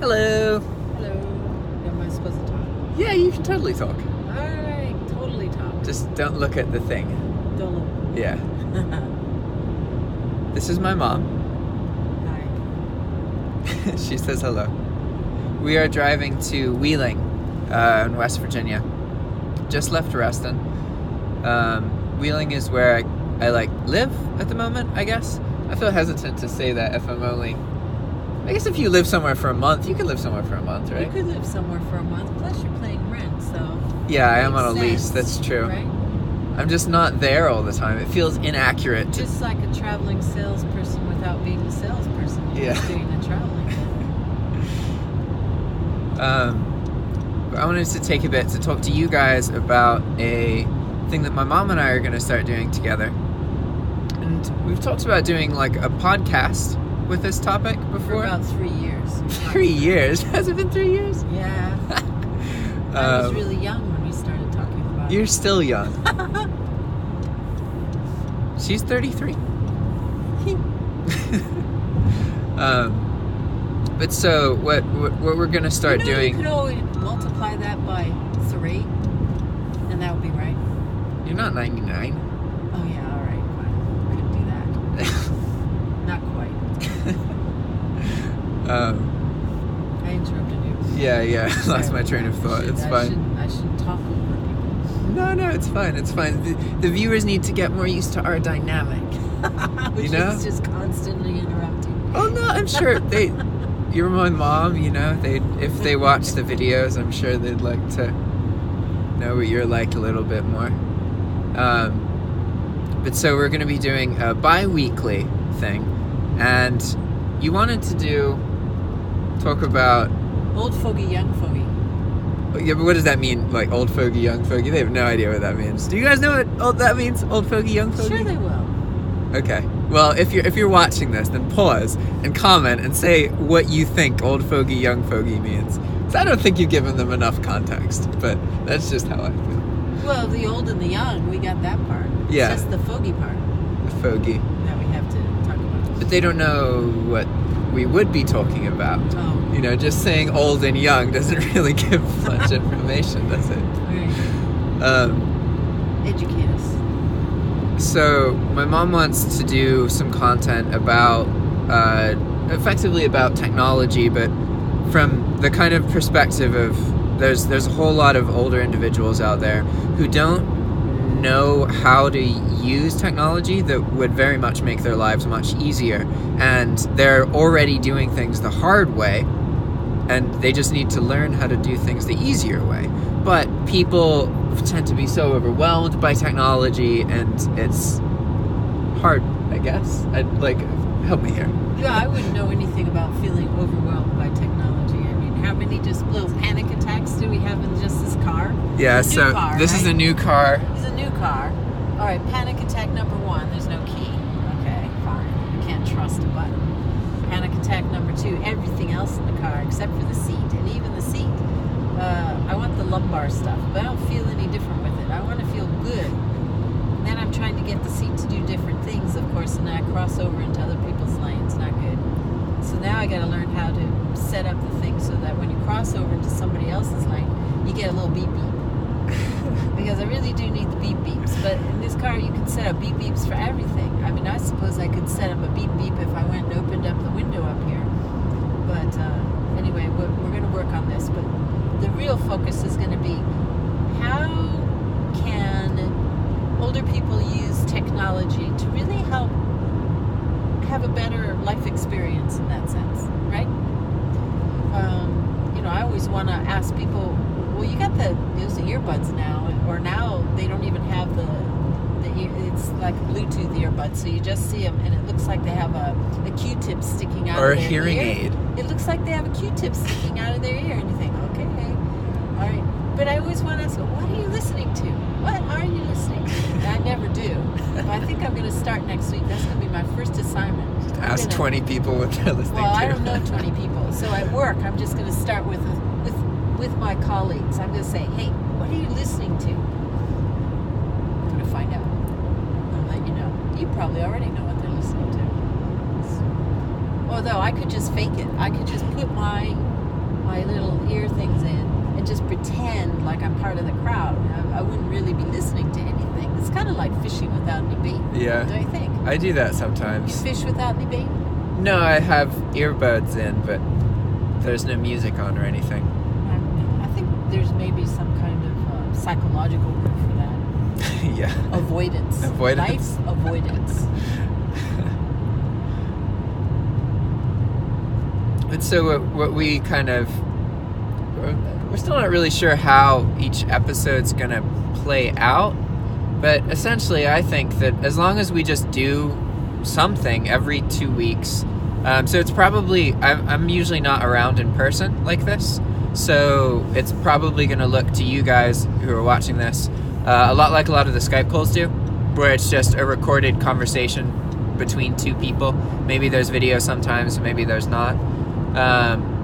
Hello. Hello. Am I supposed to talk? Yeah, you can totally talk. Alright, totally talk. Just don't look at the thing. Don't look. Yeah. This is my mom. Hi. She says hello. We are driving to Wheeling in West Virginia. Just left Reston. Wheeling is where I live at the moment, I guess. I feel hesitant to say that if I'm only... I guess if you live somewhere for a month, you can live somewhere for a month, right? You could live somewhere for a month, plus you're paying rent, so... Yeah, I am on a lease, that's true. Right? I'm just not there all the time. It feels inaccurate. Just like a traveling salesperson without being a salesperson. You're just doing the traveling. I wanted to take a bit to talk to you guys about a thing that my mom and I are going to start doing together. And we've talked about doing a podcast with this topic before. For about 3 years. 3 years? Has it been 3 years? Yeah. I was really young when we started talking about You're it. still young. She's 33. But so what we're gonna start doing? You could always multiply that by 3, and that would be right. You're not 99. Oh yeah, all right, fine. Couldn't do that. Not quite. I interrupted you. Yeah. Sorry. Lost my train of thought. It's fine. I shouldn't talk over people. No, it's fine. It's fine. The viewers need to get more used to our dynamic. Which is just constantly interrupting. Oh no, I'm sure you're my mom, if they watch the videos, I'm sure they'd like to know what you're like a little bit more. But so we're going to be doing a bi-weekly thing, and you wanted to talk about old fogey, young fogey. Yeah, but what does that mean? Like old fogey, young fogey? They have no idea what that means. Do you guys know what that means? Old fogey, young fogey? Sure they will. Okay. Well, if you're watching this, then pause and comment and say what you think old fogey, young fogey means. Because I don't think you've given them enough context, but that's just how I feel. Well, the old and the young, we got that part. Yeah. It's just the fogey part. The fogey. That we have to talk about. But they don't know what we would be talking about. Oh. Just saying old and young doesn't really give much information, does it? Right. Educate us. So my mom wants to do some content about, effectively about technology, but from the kind of perspective of there's a whole lot of older individuals out there who don't know how to use technology that would very much make their lives much easier, and they're already doing things the hard way, and they just need to learn how to do things the easier way. But people tend to be so overwhelmed by technology, and it's hard, I guess. Help me here. Yeah, I wouldn't know anything about feeling overwhelmed by technology. I mean, how many just little panic attacks do we have in just this car? Yeah, this is a new car. It's a new car. All right, panic attack number 1, there's no key. Okay, fine. You can't trust a button. Panic attack number 2, everything else in the car except for the seat, and even the seat. I want the lumbar stuff, but I don't feel any different with it. I want to feel good. And then I'm trying to get the seat to do different things, of course, and then I cross over into other people's lanes. Not good. So now I got to learn how to set up the thing so that when you cross over into somebody else's lane, you get a little beep beep. Because I really do need the beep beeps. But in this car, you can set up beep beeps for everything. I mean, I suppose I could set up a beep beep if I went and opened up the window up here. But anyway, we're going to work on this. But the real focus is going to be how can older people use technology to really help have a better life experience in that sense, right? I always want to ask people, well, you got those earbuds now, or now they don't even have it's like a Bluetooth earbud, so you just see them and it looks like they have a Q-tip sticking out of their ear. Or a hearing aid. It looks like they have a Q-tip sticking out of their ear, and you think, okay, all right. But I always want to ask, what are you listening to? What are you listening to? And I never do. But I think I'm going to start next week. That's going to be my first assignment. Ask 20 people what they're listening to. Well, I don't know 20 people. So at work, I'm just going to start with my colleagues. I'm going to say, hey, what are you listening to? I'm going to find out. I'll let you know. You probably already know what they're listening to. Although I could just fake it. I could just put my my little ear things in and just pretend like I'm part of the crowd. I wouldn't really be listening to anything. It's kind of like fishing without any bait. Yeah. Don't you think? I do that sometimes. You fish without any bait? No, I have earbuds in, but there's no music on or anything. I think there's maybe some kind of psychological word for that. Yeah. Avoidance. Avoidance. Life avoidance. And so what we kind of... We're still not really sure how each episode's going to play out, but essentially I think that as long as we just do something every 2 weeks, so it's probably... I'm usually not around in person like this, so it's probably going to look to you guys who are watching this a lot like a lot of the Skype calls do, where it's just a recorded conversation between two people. Maybe there's video sometimes, maybe there's not.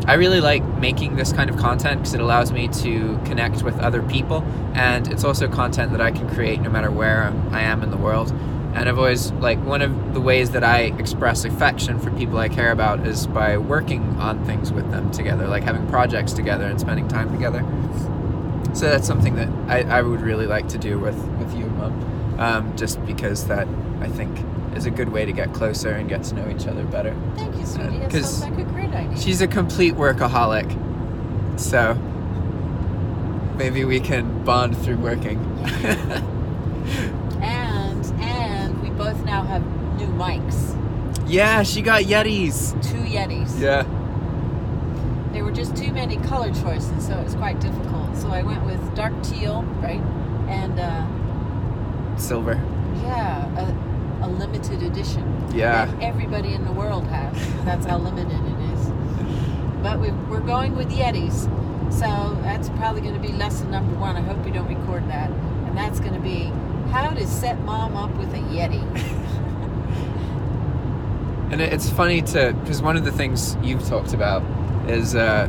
I really like making this kind of content because it allows me to connect with other people, and it's also content that I can create no matter where I am in the world. And I've always, like, one of the ways that I express affection for people I care about is by working on things with them together, like having projects together and spending time together. So that's something that I would really like to do with you, Mom, just because that, I think, is a good way to get closer and get to know each other better. Thank you, sweetie. That sounds like a great idea. She's a complete workaholic, so maybe we can bond through working. and we both now have new mics. Yeah, she got Yetis. 2 Yetis. Yeah. There were just too many color choices, so it was quite difficult. So I went with dark teal, right, and silver. Yeah, a limited edition. Yeah. That everybody in the world has. That's how limited it is. But we're going with Yetis. So that's probably going to be lesson number 1. I hope we don't record that. And that's going to be how to set Mom up with a Yeti. And it's funny because one of the things you've talked about is how,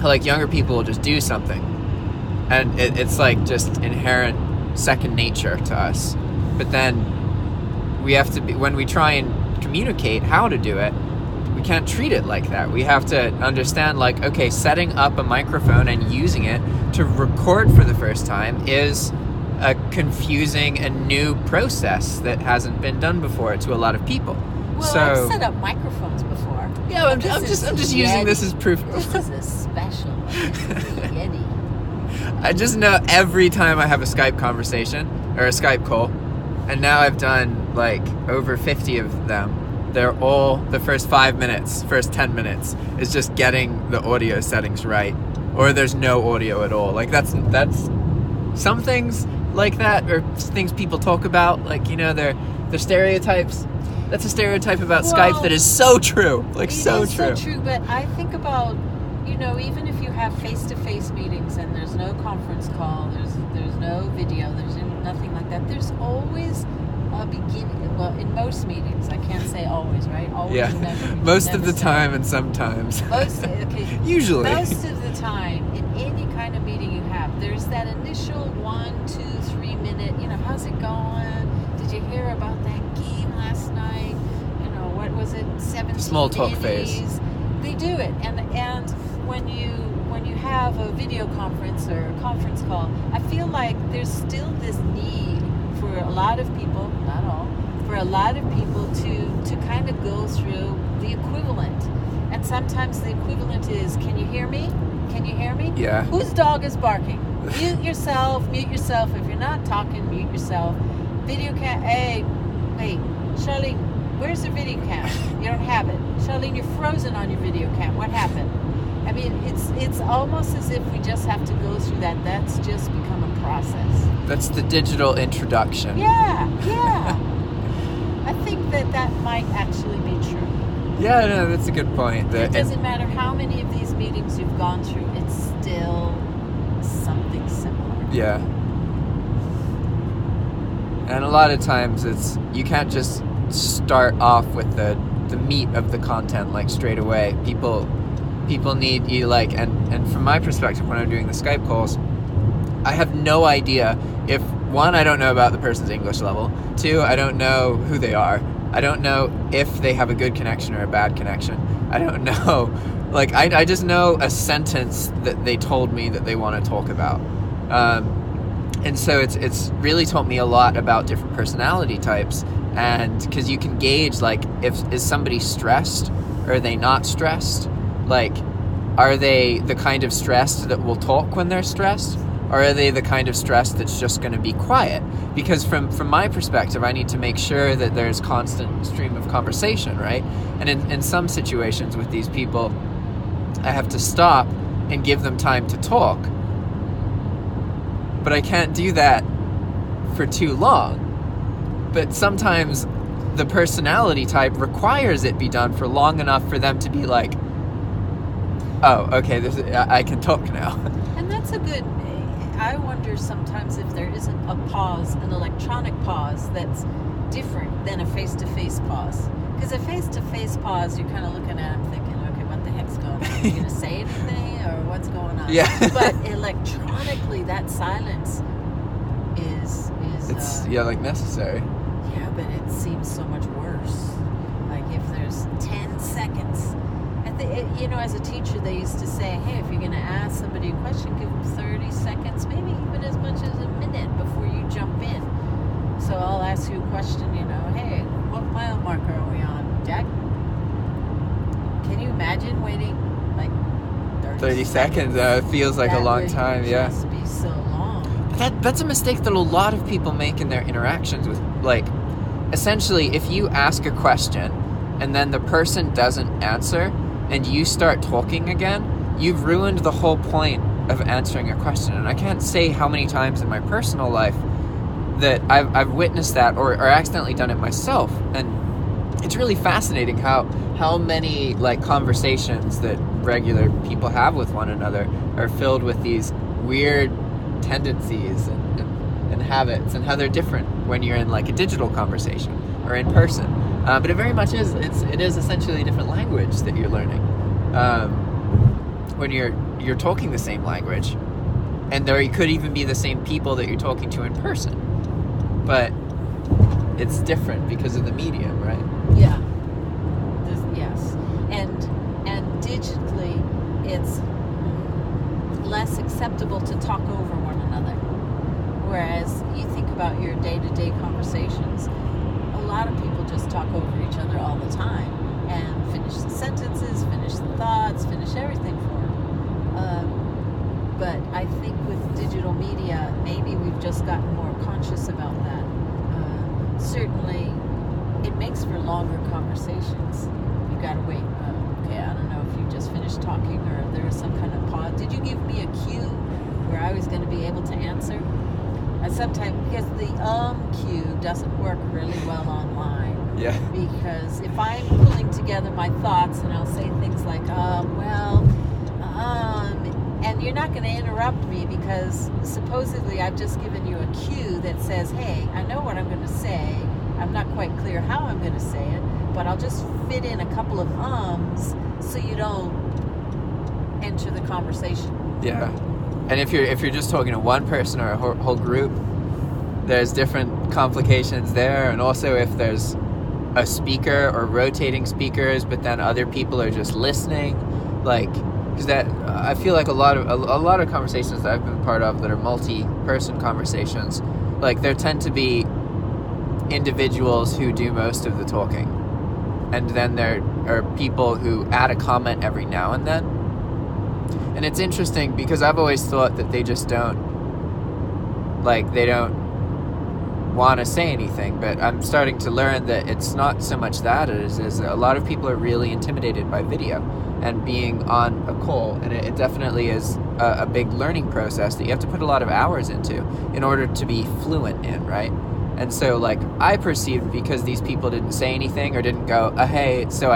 like, younger people will just do something. And it's like just inherent second nature to us. But then we have to be, when we try and communicate how to do it, we can't treat it like that. We have to understand, like, okay, setting up a microphone and using it to record for the first time is a confusing and new process that hasn't been done before to a lot of people. Well, so, I've set up microphones before. Yeah, I'm just using this as proof. This is a special Yeti. I just know every time I have a Skype conversation or a Skype call, and now I've done like over 50 of them, they're all the first 5 minutes, first 10 minutes is just getting the audio settings right, or there's no audio at all. Like that's some things like that, or things people talk about, like, you know, they're stereotypes. That's a stereotype about Skype that is so true. Like, so true. It is so true, but I think about, you know, even if you have face-to-face meetings and there's no conference call, there's no video, there's nothing like that, there's always a beginning. Well, in most meetings, I can't say always, right? Always, yeah. never. Most of the time and sometimes. Usually. Most of the time, in any kind of meeting you have, there's that initial 1, 2, 3 minute, you know, how's it going? Did you hear about that game last night? You know, what was it? 17 small talk days. phase. They do it, and when you have a video conference or a conference call, I feel like there's still this need for a lot of people, not all, for a lot of people to kind of go through the equivalent. And sometimes the equivalent is, can you hear me? Can you hear me? Yeah. Whose dog is barking? Mute yourself. If you're not talking, mute yourself. Video cam. Hey, wait, Charlene, where's the video cam? You don't have it. Charlene, you're frozen on your video cam. What happened? I mean, it's almost as if we just have to go through that. That's just become a process. That's the digital introduction. Yeah. I think that might actually be true. Yeah, no, that's a good point. It doesn't matter how many of these meetings you've gone through, it's still something similar. Yeah. And a lot of times you can't just start off with the meat of the content, like, straight away. People need you, like, and from my perspective, when I'm doing the Skype calls, I have no idea if, 1, I don't know about the person's English level, 2, I don't know who they are, I don't know if they have a good connection or a bad connection, I don't know, Like, I just know a sentence that they told me that they want to talk about. And so it's really taught me a lot about different personality types. And because you can gauge, like, is somebody stressed or are they not stressed? Like, are they the kind of stressed that will talk when they're stressed? Or are they the kind of stressed that's just going to be quiet? Because from my perspective, I need to make sure that there's constant stream of conversation, right? And in some situations with these people, I have to stop and give them time to talk. But I can't do that for too long. But sometimes the personality type requires it be done for long enough for them to be like, oh, okay, I can talk now. And that's a good... I wonder sometimes if there isn't a pause, an electronic pause that's different than a face-to-face pause. Because a face-to-face pause, you're kind of looking at them thinking, okay, what the heck's going on? Are you going to say anything or what's going on? Yeah. But electronically, that silence is it's like necessary. Yeah, but it seems so much worse. Like if there's 10 seconds. As a teacher, they used to say, hey, if you're going to ask somebody a question, give them 30 seconds, maybe even as much as a minute before you jump in. So I'll ask you a question, hey, what mile marker are we on, Jack? Can you imagine waiting like 30 seconds? Feels like a long time, yeah. That would just be so long. That's a mistake that a lot of people make in their interactions with, like, essentially, if you ask a question and then the person doesn't answer, and you start talking again, you've ruined the whole point of answering a question. And I can't say how many times in my personal life that I've witnessed that or accidentally done it myself. And it's really fascinating how many, like, conversations that regular people have with one another are filled with these weird tendencies and habits, and how they're different when you're in, like, a digital conversation or in person. But it very much is. It is essentially a different language that you're learning. When you're talking the same language, and there could even be the same people that you're talking to in person, but it's different because of the medium, right? Yeah. Yes. And digitally, it's less acceptable to talk over one another. Whereas you think about your day-to-day conversations, a lot of people just talk over each other all the time and finish the sentences, finish the thoughts, finish everything for them. But I think with digital media, maybe we've just gotten more conscious about that. Certainly, it makes for longer conversations. You gotta wait. Okay, I don't know if you just finished talking or there was some kind of pause. Did you give me a cue where I was going to be able to answer? Sometimes, because the cue doesn't work really well online. Yeah. Because if I'm pulling together my thoughts and I'll say things like, and you're not going to interrupt me because supposedly I've just given you a cue that says, hey, I know what I'm going to say. I'm not quite clear how I'm going to say it, but I'll just fit in a couple of so you don't enter the conversation. Yeah. And if you're just talking to one person or a whole group, there's different complications there. And also if there's a speaker or rotating speakers, but then other people are just listening, like, because that I feel like a lot of conversations that I've been part of that are multi-person conversations, like there tend to be individuals who do most of the talking, and then there are people who add a comment every now and then. And it's interesting because I've always thought that they just don't want to say anything, but I'm starting to learn that it's not so much that it is a lot of people are really intimidated by video and being on a call, and it definitely is a big learning process that you have to put a lot of hours into in order to be fluent in, right? And so, like, I perceived because these people didn't say anything or didn't go, hey, so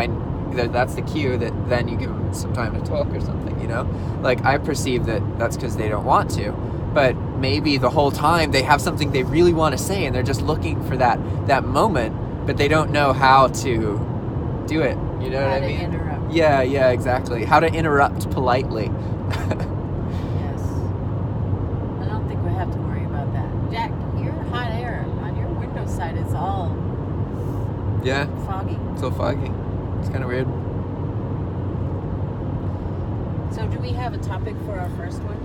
that's the cue that then you give them some time to talk or something, you know? Like, I perceive that's because they don't want to. But maybe the whole time they have something they really want to say and they're just looking for that moment, but they don't know how to do it. You know what I mean? Interrupt. Yeah, exactly. How to interrupt politely. Yes. I don't think we have to worry about that. Jack, your hot air on your window side is all foggy. It's all foggy. It's kind of weird. So do we have a topic for our first one?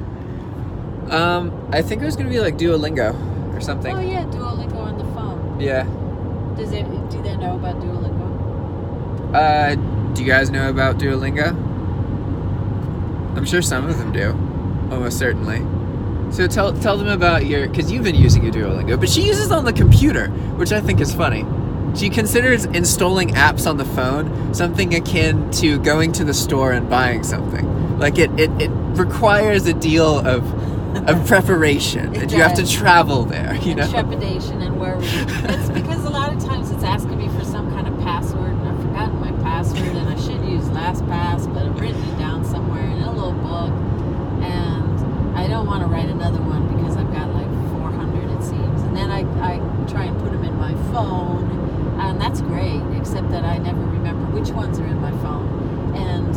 I think it was going to be like Duolingo or something. Oh yeah, Duolingo on the phone. Yeah. Do they know about Duolingo? Do you guys know about Duolingo? I'm sure some of them do. Almost certainly. So tell them about because you've been using a Duolingo, but she uses it on the computer, which I think is funny. She considers installing apps on the phone something akin to going to the store and buying something. Like it requires a deal of preparation, and you have to travel there, you know? Trepidation and worry. It's because a lot of times it's asking me for some kind of password, and I've forgotten my password, and I should use LastPass, but I've written it down somewhere in a little book, and I don't want to write another one because I've got like 400, it seems. And then I try and put them in my phone, and that's great, except that I never remember which ones are in my phone. And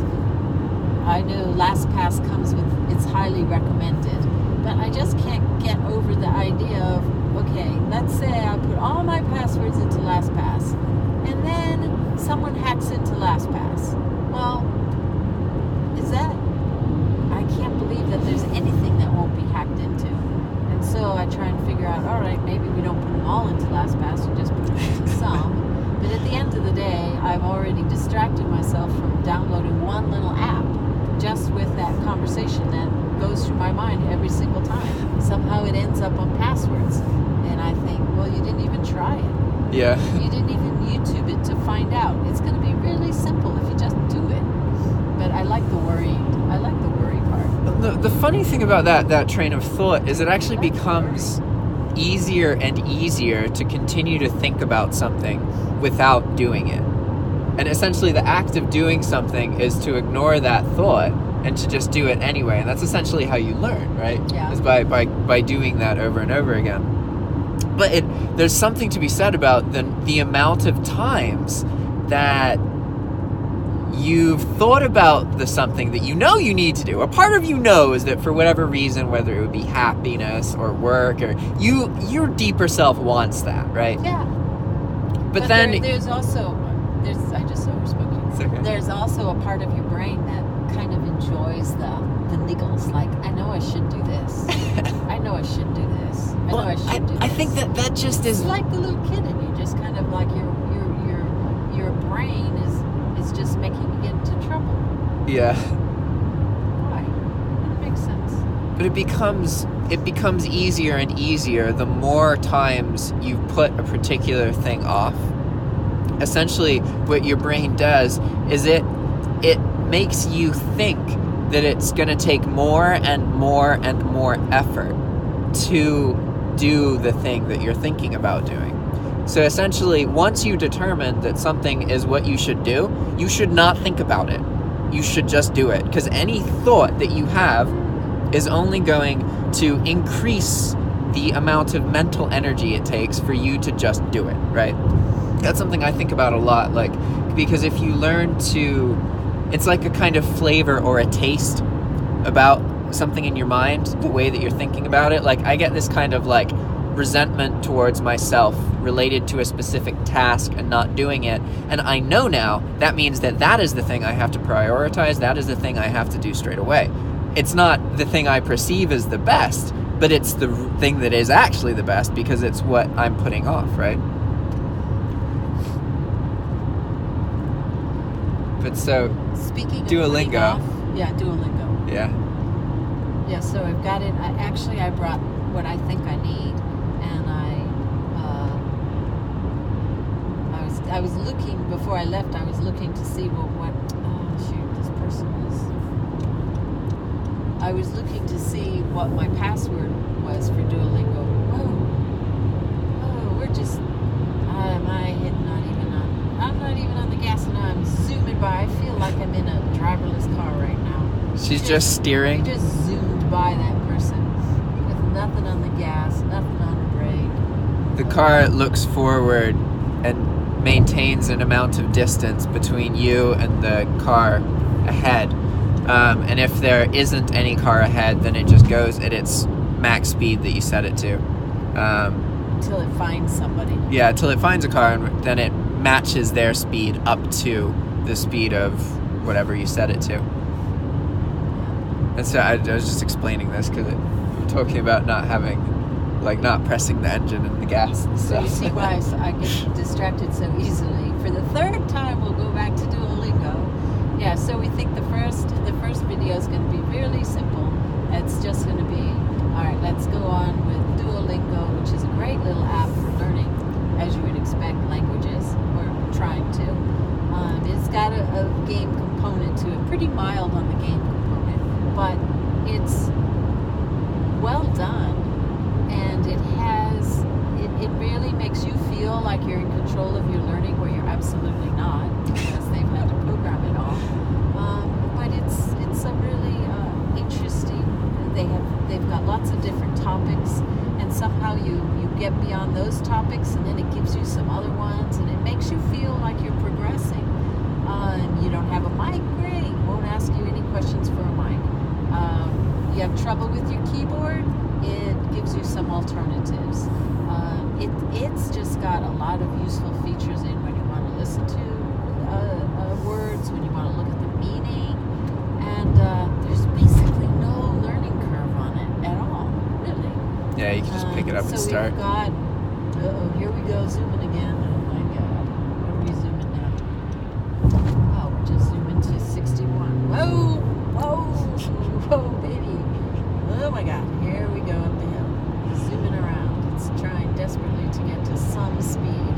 I know LastPass comes with, it's highly recommended, but I just can't get over the idea of, okay, let's say I put all my passwords into LastPass, and then someone hacks into LastPass. Well, I can't believe that there's anything that won't be hacked into. And so I try and figure out, all right, maybe we don't put them all into LastPass, we just put them into some. But at the end of the day, I've already distracted myself from downloading one little app just with that conversation that goes through my mind every single time. Somehow it ends up on passwords. And I think, well, you didn't even try it. Yeah. You didn't even YouTube it to find out. It's going to be really simple if you just do it. But I like the worry part. The funny thing about that train of thought is it actually becomes easier and easier to continue to think about something without doing it. And essentially the act of doing something is to ignore that thought and to just do it anyway. And that's essentially how you learn, right? Yeah. Is by doing that over and over again. But there's something to be said about the amount of times that you've thought about something that you know you need to do. A part of you knows that for whatever reason, whether it would be happiness or work, or your deeper self wants that, right? Yeah. But then there's I just overspoke you. It's okay. There's also a part of your brain that kind of enjoys the niggles. Like, I know I should do this. I know I should do this. I know I should do this. I think that just is like the little kid in you, just kind of like your brain is just making you get into trouble. Yeah. Why? That makes sense. But it becomes easier and easier the more times you put a particular thing off. Essentially, what your brain does is it makes you think that it's going to take more and more and more effort to do the thing that you're thinking about doing. So essentially, once you determine that something is what you should do, you should not think about it. You should just do it. Because any thought that you have is only going to increase the amount of mental energy it takes for you to just do it, right? That's something I think about a lot, because if you learn to, it's like a kind of flavor or a taste about something in your mind, the way that you're thinking about it. Like, I get this kind of resentment towards myself related to a specific task and not doing it, and I know now that means that is the thing I have to prioritize, that is the thing I have to do straight away. It's not the thing I perceive as the best, but it's the thing that is actually the best because it's what I'm putting off, right? But so, speaking of Duolingo. Duolingo. Yeah. Yeah, so I've got it. I brought what I think I need, and I was looking before I left. I was looking to see this person was. I was looking to see what my password was for Duolingo. We're just. I'm not even on the gas, and I'm zooming by. I feel like I'm in a driverless car right now. She's just steering. You just zoomed by that person with nothing on the gas, nothing on the brake. The car looks forward and maintains an amount of distance between you and the car ahead. And if there isn't any car ahead, then it just goes at its max speed that you set it to. Until it finds somebody. Yeah, until it finds a car, and then it matches their speed up to the speed of whatever you set it to. And so I was just explaining this because talking about not pressing the engine and the gas and So stuff. you see why I get distracted so easily. For the third time, we'll go back to Duolingo. Yeah, so we think the first video is going to be really simple. It's just going to be, all right, let's go on with Duolingo, which is a great little app for learning, as you would expect, languages. We're trying to. It's got a game component to it, pretty mild on the game component, but it's well done, and it really makes you feel like you're in control of your learning, where you're absolutely not, because they've had to program it all. But it's a really interesting. They've got lots of different topics, and somehow you get beyond those topics, and then it gives you some other ones, and it makes you feel like you're progressing. You don't have a mic, great. Won't ask you any questions for a mic. You have trouble with your keyboard, it gives you some alternatives. It's just got a lot of useful features in when you want to listen to words, when you want to look at the meaning, and there's basically no learning curve on it at all, really. Yeah, you can just pick it up and start. So we've got, here we go, zooming again. Oh my God, what are we zooming now? Oh, we're just zooming to 61. Whoa, baby. Oh my God, here we go up the hill. Zooming around. It's trying desperately to get to some speed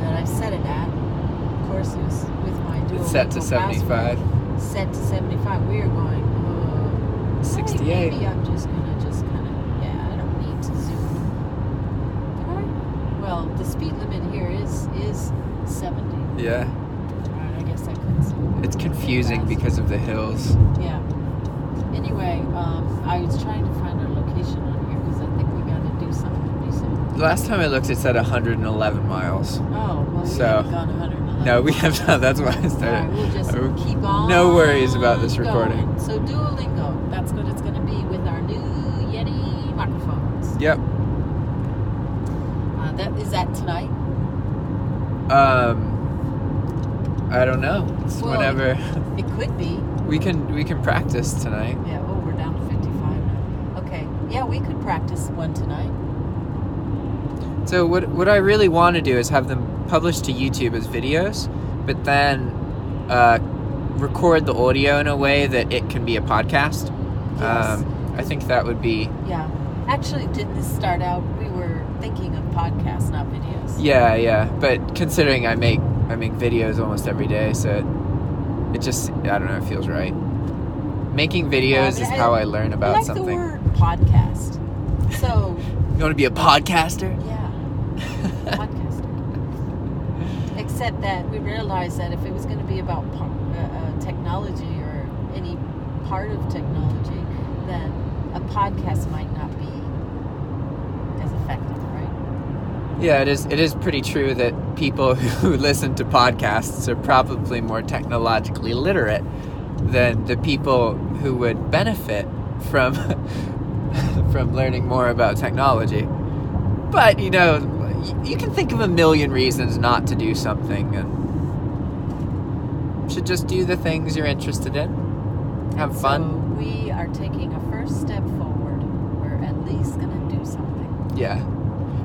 that I've set it at. Of course, it's with my Duolingo It's set to 75. password. Set to 75. We are going 68. Maybe I'm just gonna kind of, yeah, I don't need to zoom. Alright. Well, the speed limit here is 70. Yeah. Alright, I guess I could zoom. It's confusing because of the hills. Yeah. Anyway, I was trying to find our location on here because I think we got to do something pretty soon. The last time I looked, it said 111 miles. Oh, well, we So, haven't gone 111. No, we have not. That's why I started. Alright, we'll just keep on. No worries about this recording. going. So Duolingo, that's what it's going to be with our new Yeti microphones. Yep. Is that tonight? I don't know. It's Well, whenever It could be. we can practice tonight. Yeah. Oh, we're down to 55 now. Okay. Yeah, we could practice one tonight. So what I really want to do is have them published to YouTube as videos, but then record the audio in a way that it can be a podcast. Yes. I think that would be. Yeah. Actually, didn't this start out? We were thinking of podcasts, not videos. Yeah. But considering I make videos almost every day, so it just, I don't know, it feels right. Making videos is how I learn about something. I like the word podcast. So. You want to be a podcaster? Yeah. Podcaster. Except that we realized that if it was going to be about technology or any part of technology, then a podcast might not be as effective, right? Yeah, it is pretty true that people who listen to podcasts are probably more technologically literate than the people who would benefit from from learning more about technology. But, you know, you can think of a million reasons not to do something, and should just do the things you're interested in. Have fun. So we are taking a first step forward. We're at least going to do something. Yeah.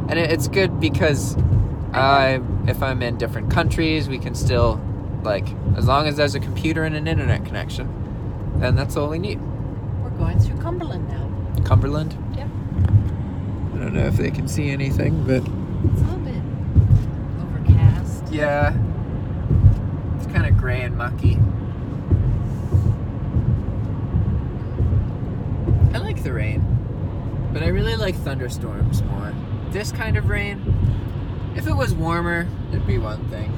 And it's good because if I'm in different countries, we can still, as long as there's a computer and an internet connection, then that's all we need. We're going through Cumberland now. Cumberland? Yep. I don't know if they can see anything, but... It's a little bit overcast. Yeah. It's kind of gray and mucky. I like the rain, but I really like thunderstorms more. This kind of rain, if it was warmer, it'd be one thing.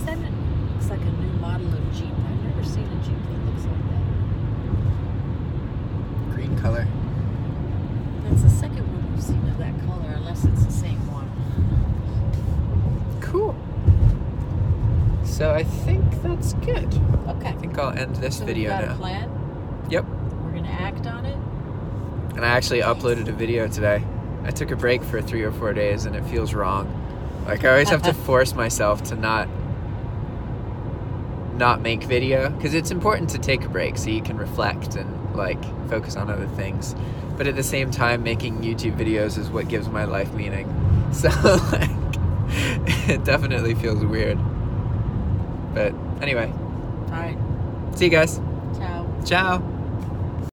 Looks like a new model of Jeep. I've never seen a Jeep that looks like that. Green color. That's the second one we've seen of that color, unless it's the same one. Cool. So I think that's good. Okay. I think I'll end this video we've got now. a plan. Yep. We're going to act on it. And I actually uploaded a video today. I took a break for 3 or 4 days and it feels wrong. I always have to force myself to not not make video, because it's important to take a break so you can reflect and like focus on other things. But at the same time, making YouTube videos is what gives my life meaning. So like, it definitely feels weird. But anyway. All right. See you guys. Ciao. Ciao.